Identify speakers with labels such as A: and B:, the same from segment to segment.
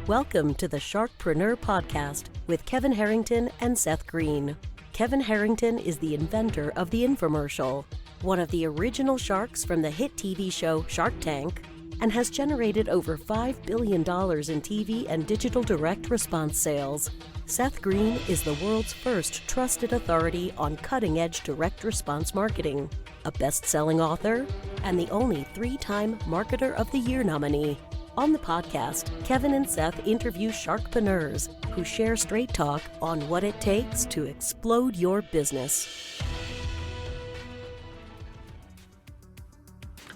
A: Welcome to the Sharkpreneur podcast with Kevin Harrington and Seth Greene. Kevin Harrington is the inventor of the infomercial, one of the original sharks from the hit TV show Shark Tank, and has generated over $5 billion in TV and digital direct response sales. Seth Greene is the world's first trusted authority on cutting-edge direct response marketing, a best-selling author, and the only 3-time Marketer of the Year nominee. On the podcast, Kevin and Seth interview sharkpreneurs who share straight talk on what it takes to explode your business.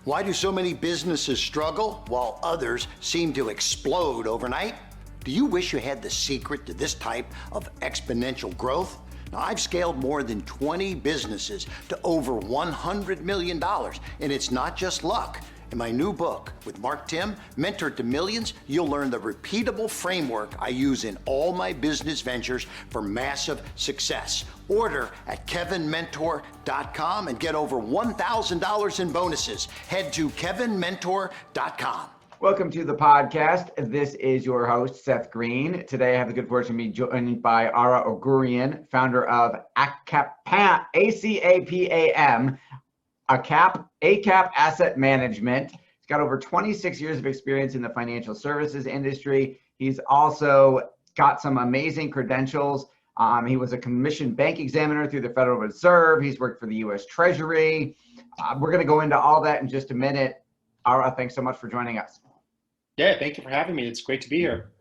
B: Why do so many businesses struggle while others seem to explode overnight? Do you wish you had the secret to this type of exponential growth? Now, I've scaled more than 20 businesses to over $100 million, and it's not just luck. In my new book with Mark Tim, Mentor to Millions, you'll learn the repeatable framework I use in all my business ventures for massive success. Order at kevinmentor.com and get over $1,000 in bonuses. Head to kevinmentor.com.
C: Welcome to the podcast. This is your host, Seth Greene. Today I have the good fortune to be joined by Ara Oghoorian, founder of ACap Asset Management. He's got over 26 years of experience in the financial services industry. He's also got some amazing credentials. He was a commissioned bank examiner through the Federal Reserve. He's worked for the U.S. Treasury. We're going to go into all that in just a minute. Ara, thanks so much for joining us.
D: Yeah, thank you for having me. It's great to be here.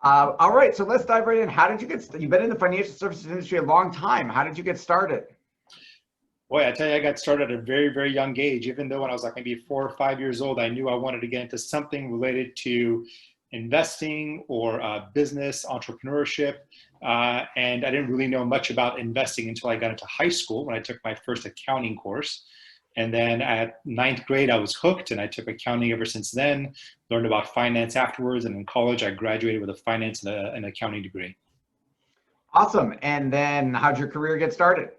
C: All right, so let's dive right in. How did you get started? You've been in the financial services industry a long time. How did you get started?
D: Boy, I tell you, I got started at a very, very young age. Even though when I was like maybe 4 or 5 years old, I knew I wanted to get into something related to investing or business, entrepreneurship. And I didn't really know much about investing until I got into high school when I took my first accounting course. And then at 9th grade, I was hooked and I took accounting ever since then, learned about finance afterwards. And in college, I graduated with a finance and an accounting degree.
C: Awesome. And then how'd your career get started?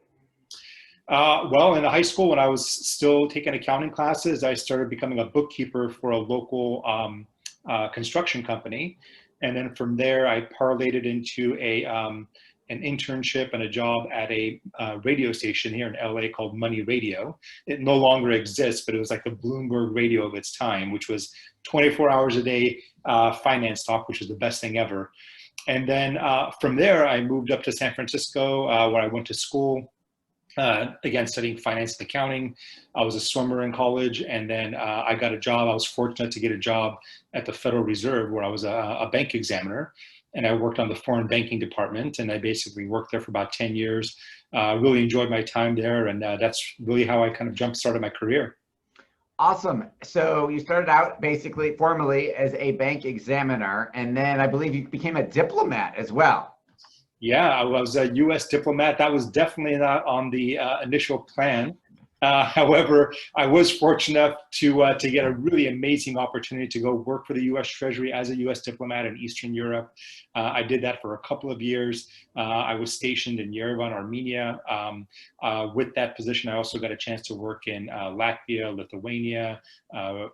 D: Well, in high school, when I was still taking accounting classes, I started becoming a bookkeeper for a local construction company. And then from there, I parlayed it into an internship and a job at a radio station here in LA called Money Radio. It no longer exists, but it was like the Bloomberg radio of its time, which was 24 hours a day finance talk, which is the best thing ever. And then from there, I moved up to San Francisco where I went to school. Again, studying finance and accounting. I was a swimmer in college, and then I got a job. I was fortunate to get a job at the Federal Reserve where I was a bank examiner, and I worked on the foreign banking department, and I basically worked there for about 10 years. Really enjoyed my time there, and that's really how I kind of jump-started my career.
C: Awesome. So you started out basically formally as a bank examiner, and then I believe you became a diplomat as well.
D: Yeah, I was a U.S. diplomat. That was definitely not on the initial plan. However, I was fortunate to get a really amazing opportunity to go work for the U.S. Treasury as a U.S. diplomat in Eastern Europe. I did that for a couple of years. I was stationed in Yerevan, Armenia. With that position, I also got a chance to work in Latvia, Lithuania,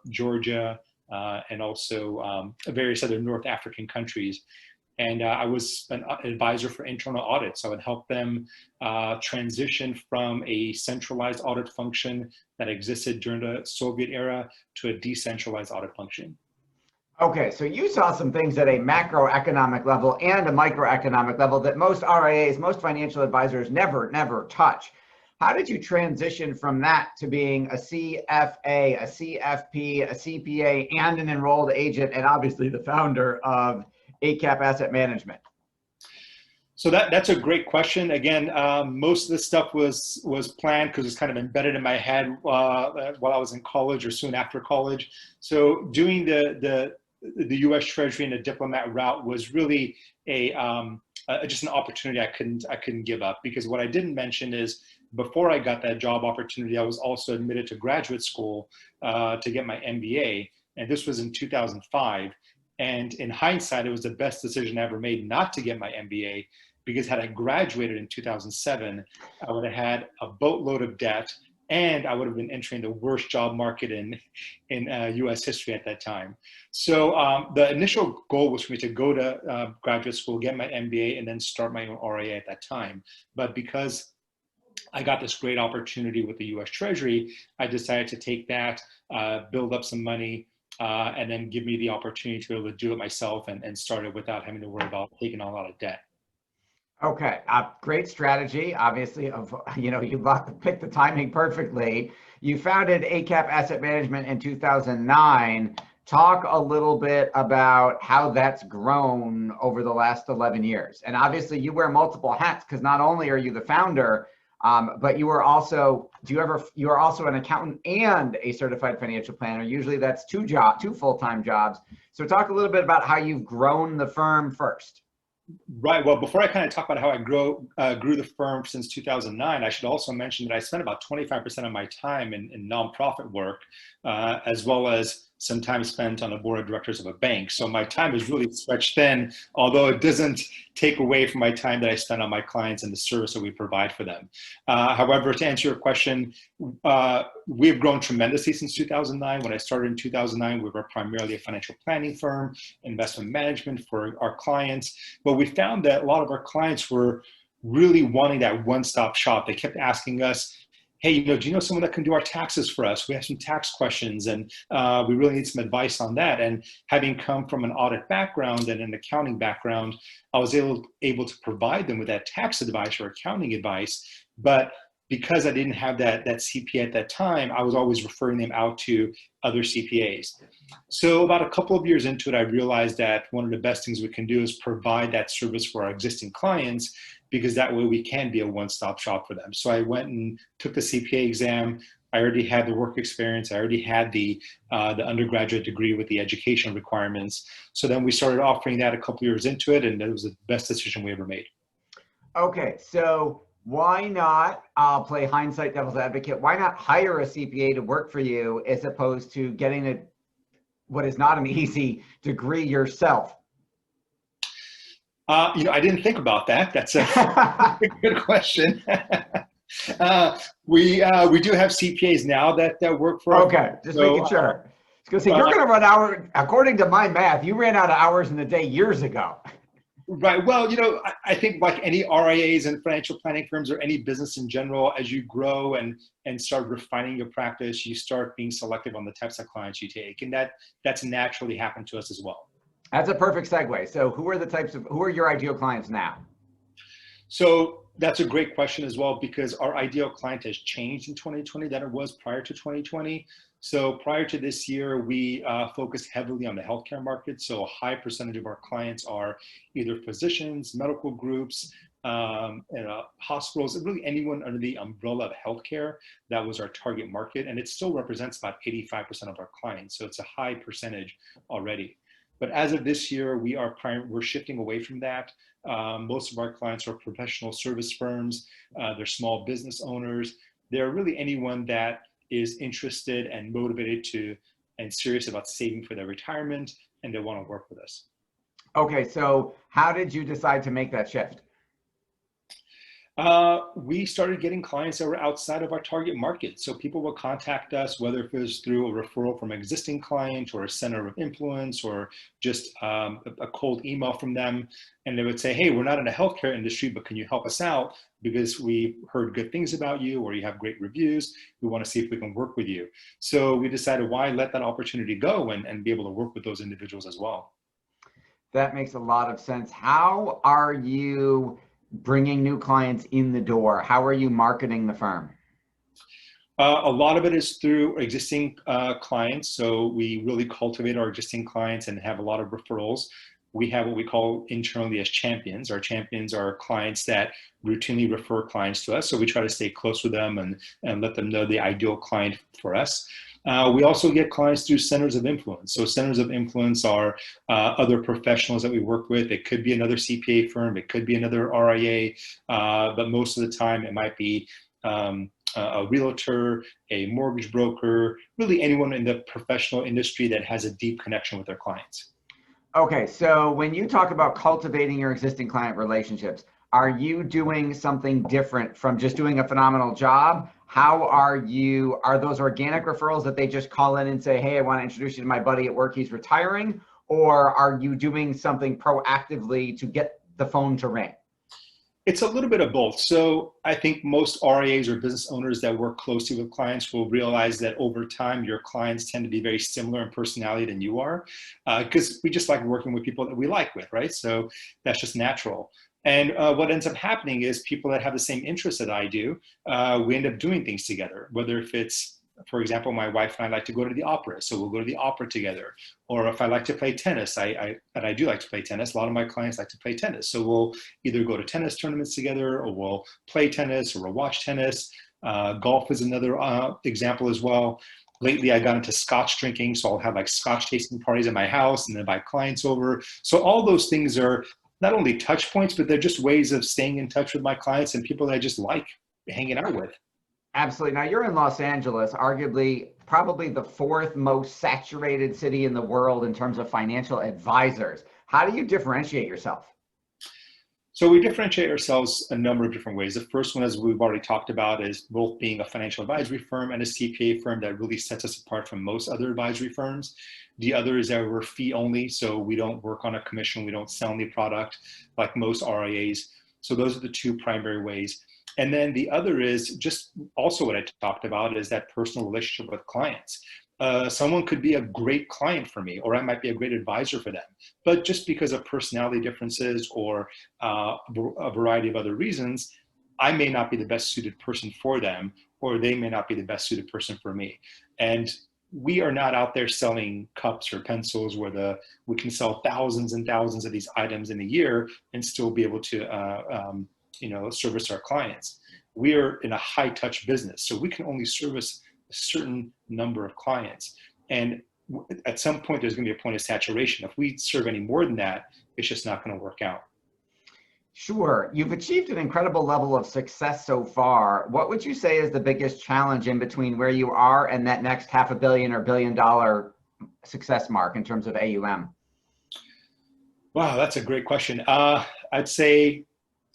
D: Georgia, and also various other North African countries. And I was an advisor for internal audit. So I would help them transition from a centralized audit function that existed during the Soviet era to a decentralized audit function.
C: Okay, so you saw some things at a macroeconomic level and a microeconomic level that most RIAs, most financial advisors never touch. How did you transition from that to being a CFA, a CFP, a CPA, and an enrolled agent, and obviously the founder of ACap Asset Management?
D: So that's a great question. Again, most of this stuff was planned because it's kind of embedded in my head while I was in college or soon after college. So doing the U.S. Treasury and the diplomat route was really just an opportunity I couldn't give up, because what I didn't mention is before I got that job opportunity, I was also admitted to graduate school to get my MBA, and this was in 2005. And in hindsight, it was the best decision I ever made not to get my MBA, because had I graduated in 2007, I would have had a boatload of debt and I would have been entering the worst job market in U.S. history at that time. So the initial goal was for me to go to graduate school, get my MBA, and then start my own RIA at that time. But because I got this great opportunity with the U.S. Treasury, I decided to take that, build up some money, and then give me the opportunity to be able to do it myself and start it without having to worry about taking on a lot of debt.
C: Okay, great strategy. Obviously, you picked the timing perfectly. You founded ACap Asset Management in 2009. Talk a little bit about how that's grown over the last 11 years. And obviously, you wear multiple hats because not only are you the founder, but you are also you are also an accountant and a certified financial planner. Usually, that's two full-time jobs. So talk a little bit about how you've grown the firm first.
D: Right. Well, before I kind of talk about how I grew the firm since 2009, I should also mention that I spent about 25% of my time in nonprofit work, as well as some time spent on the board of directors of a bank. So my time is really stretched thin, although it doesn't take away from my time that I spend on my clients and the service that we provide for them. However, to answer your question, we have grown tremendously since 2009. When I started in 2009, we were primarily a financial planning firm, investment management for our clients. But we found that a lot of our clients were really wanting that one-stop shop. They kept asking us, hey, do you know someone that can do our taxes for us? We have some tax questions and we really need some advice on that. And having come from an audit background and an accounting background, I was able to provide them with that tax advice or accounting advice. But because I didn't have that CPA at that time, I was always referring them out to other CPAs. So about a couple of years into it, I realized that one of the best things we can do is provide that service for our existing clients, because that way we can be a one-stop shop for them. So I went and took the CPA exam. I already had the work experience. I already had the undergraduate degree with the education requirements. So then we started offering that a couple of years into it, and it was the best decision we ever made.
C: Okay, so why not, I'll play hindsight devil's advocate, why not hire a CPA to work for you as opposed to getting what is not an easy degree yourself?
D: I didn't think about that. That's a good question. We do have CPAs now that work for us.
C: Okay, just making sure. Because you're going to run hours, according to my math, you ran out of hours in a day years ago.
D: Right. Well, I think like any RIAs and financial planning firms or any business in general, as you grow and start refining your practice, you start being selective on the types of clients you take. And that's naturally happened to us as well.
C: That's a perfect segue. So who are your ideal clients now?
D: So that's a great question as well, because our ideal client has changed in 2020 than it was prior to 2020. So prior to this year, we focused heavily on the healthcare market. So a high percentage of our clients are either physicians, medical groups, hospitals, really anyone under the umbrella of healthcare. That was our target market. And it still represents about 85% of our clients. So it's a high percentage already. But as of this year, we're shifting away from that. Most of our clients are professional service firms. They're small business owners. They're really anyone that is interested and motivated and serious about saving for their retirement, and they want to work with us.
C: Okay, so how did you decide to make that shift?
D: We started getting clients that were outside of our target market. So people will contact us, whether it was through a referral from an existing client or a center of influence or just a cold email from them. And they would say, hey, we're not in the healthcare industry, but can you help us out? Because we heard good things about you or you have great reviews. We want to see if we can work with you. So we decided, why let that opportunity go and be able to work with those individuals as well.
C: That makes a lot of sense. How are you bringing new clients in the door? How are you marketing the firm?
D: A lot of it is through existing clients. So we really cultivate our existing clients and have a lot of referrals. We have what we call internally as champions. Our champions are clients that routinely refer clients to us. So we try to stay close with them and let them know the ideal client for us. We also get clients through centers of influence. So centers of influence are other professionals that we work with. It could be another CPA firm. It could be another RIA. But most of the time it might be a realtor, a mortgage broker, really anyone in the professional industry that has a deep connection with their clients.
C: Okay, so when you talk about cultivating your existing client relationships, are you doing something different from just doing a phenomenal job? How are those organic referrals that they just call in and say, hey, I want to introduce you to my buddy at work, he's retiring? Or are you doing something proactively to get the phone to ring?
D: It's a little bit of both. So I think most RIAs or business owners that work closely with clients will realize that over time, your clients tend to be very similar in personality than you are, because we just like working with people that we like with, right? So that's just natural. And what ends up happening is people that have the same interests that I do, we end up doing things together, whether if it's, for example, my wife and I like to go to the opera, so we'll go to the opera together. Or if I like to play tennis, and I do like to play tennis, a lot of my clients like to play tennis. So we'll either go to tennis tournaments together, or we'll play tennis, or we'll watch tennis. Golf is another example as well. Lately, I got into scotch drinking, so I'll have like scotch tasting parties at my house and then invite clients over. So all those things are not only touch points, but they're just ways of staying in touch with my clients and people that I just like hanging out with.
C: Absolutely. Now you're in Los Angeles, arguably probably the fourth most saturated city in the world in terms of financial advisors. How do you differentiate yourself?
D: So we differentiate ourselves a number of different ways. The first one, as we've already talked about, is both being a financial advisory firm and a CPA firm that really sets us apart from most other advisory firms. The other is that we're fee only, so we don't work on a commission, we don't sell any product like most RIAs. So those are the two primary ways. And then the other is just also what I talked about is that personal relationship with clients. Someone could be a great client for me, or I might be a great advisor for them. But just because of personality differences or a variety of other reasons, I may not be the best suited person for them, or they may not be the best suited person for me. And we are not out there selling cups or pencils where we can sell thousands and thousands of these items in a year and still be able to service our clients. We are in a high touch business, so we can only service a certain number of clients. And at some point, there's going to be a point of saturation. If we serve any more than that, it's just not going to work out.
C: Sure. You've achieved an incredible level of success so far. What would you say is the biggest challenge in between where you are and that next $500 million or $1 billion success mark in terms of AUM?
D: Wow, that's a great question. I'd say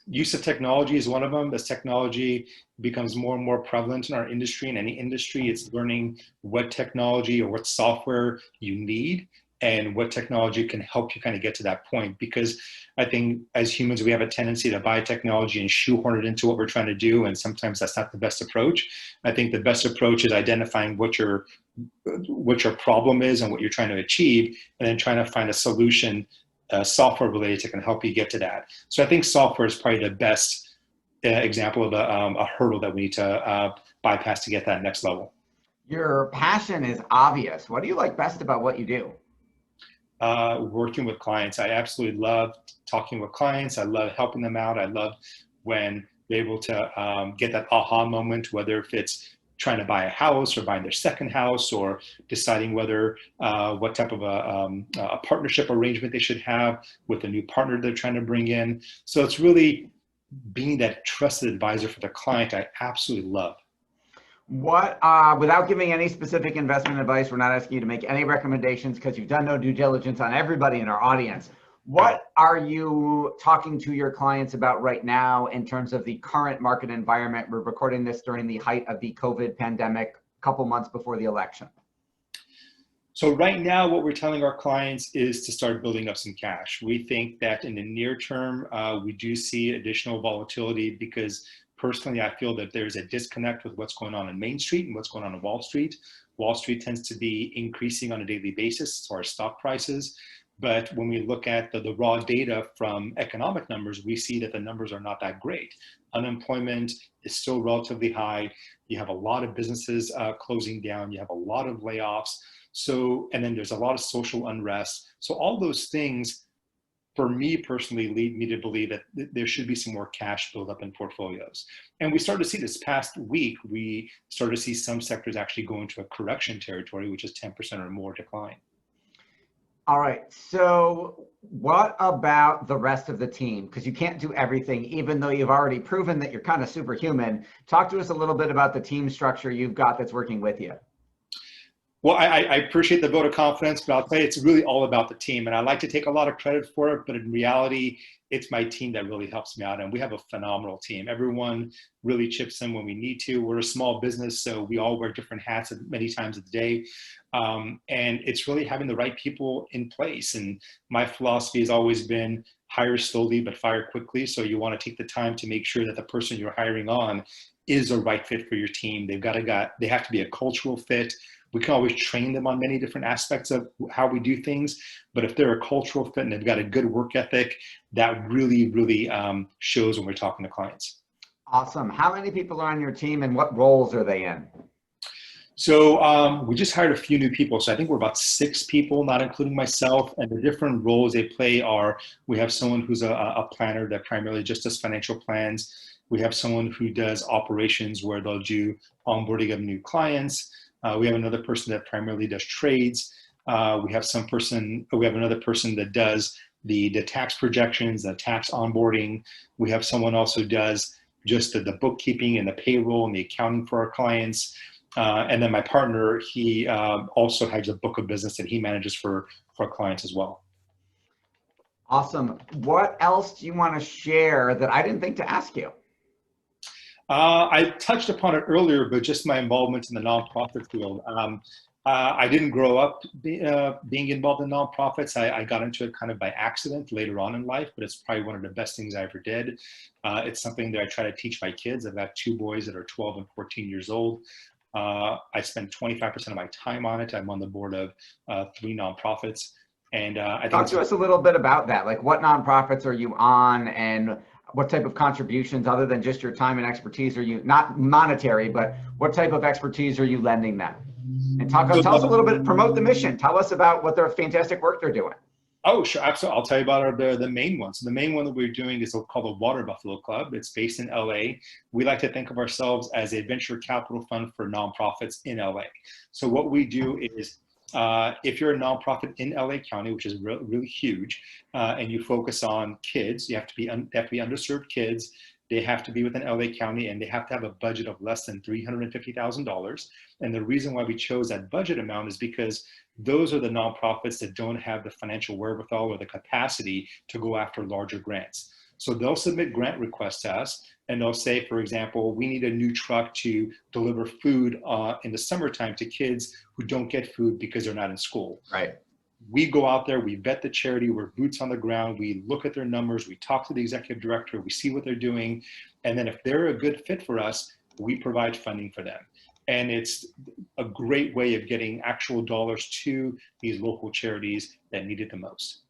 D: use of technology is one of them. As technology becomes more and more prevalent in our industry, in any industry, it's learning what technology or what software you need and what technology can help you kind of get to that point. Because I think as humans, we have a tendency to buy technology and shoehorn it into what we're trying to do. And sometimes that's not the best approach. I think the best approach is identifying what your problem is and what you're trying to achieve, and then trying to find a solution software related that can help you get to that. So I think software is probably the best example of a hurdle that we need to bypass to get that next level.
C: Your passion is obvious. What do you like best about what you do?
D: Working with clients. I absolutely love talking with clients. I love helping them out. I love when they're able to get that aha moment, whether if it's trying to buy a house or buying their second house or deciding whether what type of a partnership arrangement they should have with a new partner they're trying to bring in. So it's really being that trusted advisor for the client. I absolutely love.
C: What, without giving any specific investment advice, we're not asking you to make any recommendations because you've done no due diligence on everybody in our audience. What are you talking to your clients about right now in terms of the current market environment? We're recording this during the height of the COVID pandemic, a couple months before the election.
D: So right now, what we're telling our clients is to start building up some cash. We think that in the near term, we do see additional volatility because personally, I feel that there's a disconnect with what's going on in Main Street and what's going on in Wall Street. Wall Street tends to be increasing on a daily basis as far as stock prices. But when we look at the raw data from economic numbers, we see that the numbers are not that great. Unemployment is still relatively high. You have a lot of businesses closing down. You have a lot of layoffs. So, and then there's a lot of social unrest. So all those things, for me personally, lead me to believe that there should be some more cash buildup in portfolios. And we started to see this past week, we started to see some sectors actually go into a correction territory, which is 10% or more decline.
C: All right, so what about the rest of the team? Because you can't do everything, even though you've already proven that you're kind of superhuman. Talk to us a little bit about the team structure you've got that's working with you.
D: Well, I appreciate the vote of confidence, but I'll tell you, it's really all about the team. And I like to take a lot of credit for it, but in reality, it's my team that really helps me out. And we have a phenomenal team. Everyone really chips in when we need to. We're a small business, so we all wear different hats at many times of the day. And it's really having the right people in place. And my philosophy has always been hire slowly, but fire quickly. So you want to take the time to make sure that the person you're hiring on is a right fit for your team. They have to be a cultural fit. We can always train them on many different aspects of how we do things, but if they're a cultural fit and they've got a good work ethic, that really, really shows when we're talking to clients.
C: Awesome. How many people are on your team and what roles are they in?
D: So we just hired a few new people. So I think we're about 6 people, not including myself. And the different roles they play are, we have someone who's a planner that primarily just does financial plans. We have someone who does operations where they'll do onboarding of new clients. We have another person that primarily does trades. We have another person that does the tax projections, the tax onboarding. We have someone also does just the bookkeeping and the payroll and the accounting for our clients. And then my partner, he also has a book of business that he manages for clients as well.
C: Awesome. What else do you want to share that I didn't think to ask you?
D: I touched upon it earlier, but just my involvement in the nonprofit field. I didn't grow up being involved in nonprofits. I got into it kind of by accident later on in life, but it's probably one of the best things I ever did. It's something that I try to teach my kids. I've got 2 boys that are 12 and 14 years old. I spend 25% of my time on it. I'm on the board of 3 nonprofits. And I think
C: talk to us a little bit about that. Like, what nonprofits are you on, and what type of contributions, other than just your time and expertise, are you, not monetary, but what type of expertise are you lending them? And tell us a little bit, promote the mission. Tell us about what their fantastic work they're doing.
D: Oh, sure. Absolutely. I'll tell you about the main one. So the main one that we're doing is called the Water Buffalo Club. It's based in LA. We like to think of ourselves as a venture capital fund for nonprofits in LA. So what we do is, if you're a nonprofit in LA County, which is really huge, and you focus on kids, they have to be underserved kids. They have to be within LA County, and they have to have a budget of less than $350,000. And the reason why we chose that budget amount is because those are the nonprofits that don't have the financial wherewithal or the capacity to go after larger grants. So they'll submit grant requests to us, and they'll say, for example, we need a new truck to deliver food in the summertime to kids who don't get food because they're not in school.
C: Right.
D: We go out there, we vet the charity, we're boots on the ground, we look at their numbers, we talk to the executive director, we see what they're doing, and then if they're a good fit for us, we provide funding for them. And it's a great way of getting actual dollars to these local charities that need it the most.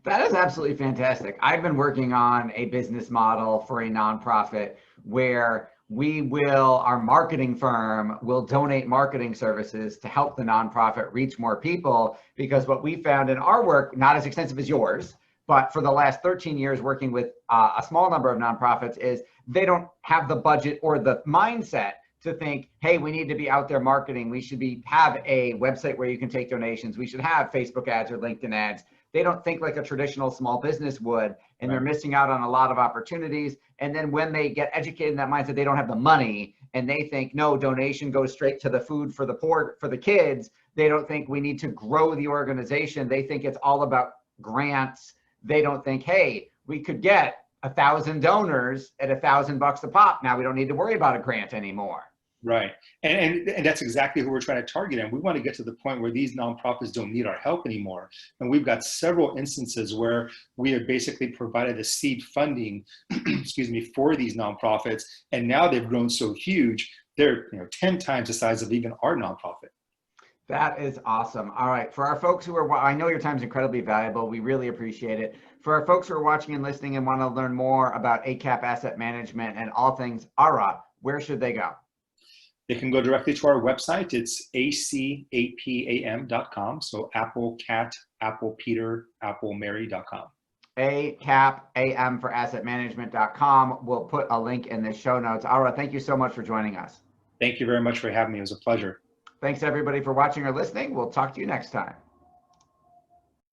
C: That is absolutely fantastic. I've been working on a business model for a nonprofit where our marketing firm will donate marketing services to help the nonprofit reach more people, because what we found in our work, not as extensive as yours, but for the last 13 years working with a small number of nonprofits, is they don't have the budget or the mindset to think, hey, we need to be out there marketing. We should have a website where you can take donations. We should have Facebook ads or LinkedIn ads. They don't think like a traditional small business would, and they're missing out on a lot of opportunities. And then when they get educated in that mindset, they don't have the money, and they think, no, donation goes straight to the food for the poor, for the kids. They don't think we need to grow the organization. They think it's all about grants. They don't think, hey, we could get 1,000 donors at $1,000 a pop. Now we don't need to worry about a grant anymore.
D: Right. And that's exactly who we're trying to target. And we want to get to the point where these nonprofits don't need our help anymore. And we've got several instances where we have basically provided the seed funding, for these nonprofits. And now they've grown so huge, they're 10 times the size of even our nonprofit.
C: That is awesome. All right. For our folks who are, I know your time is incredibly valuable. We really appreciate it. For our folks who are watching and listening and want to learn more about ACap Asset Management and all things Ara, where should they go?
D: They can go directly to our website. It's acapam.com. So Apple Cat, Apple Peter, Apple Mary.com.
C: ACapAM for assetmanagement.com. We'll put a link in the show notes. Ara, thank you so much for joining us.
D: Thank you very much for having me. It was a pleasure.
C: Thanks everybody for watching or listening. We'll talk to you next time.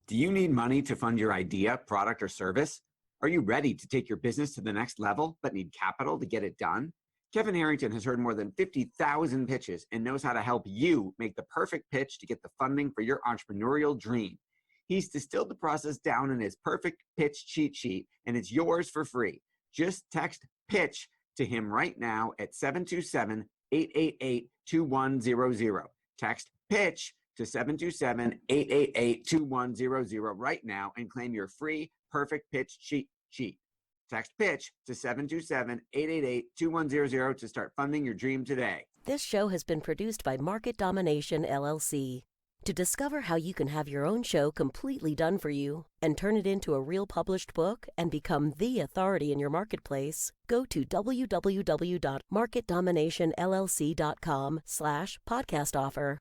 E: Do you need money to fund your idea, product, or service? Are you ready to take your business to the next level but need capital to get it done? Kevin Harrington has heard more than 50,000 pitches and knows how to help you make the perfect pitch to get the funding for your entrepreneurial dream. He's distilled the process down in his perfect pitch cheat sheet, and it's yours for free. Just text PITCH to him right now at 727-888-2100. Text PITCH to 727-888-2100 right now and claim your free perfect pitch cheat sheet. Text PITCH to 727-888-2100 to start funding your dream today.
A: This show has been produced by Market Domination, LLC. To discover how you can have your own show completely done for you and turn it into a real published book and become the authority in your marketplace, go to www.marketdominationllc.com/podcast offer.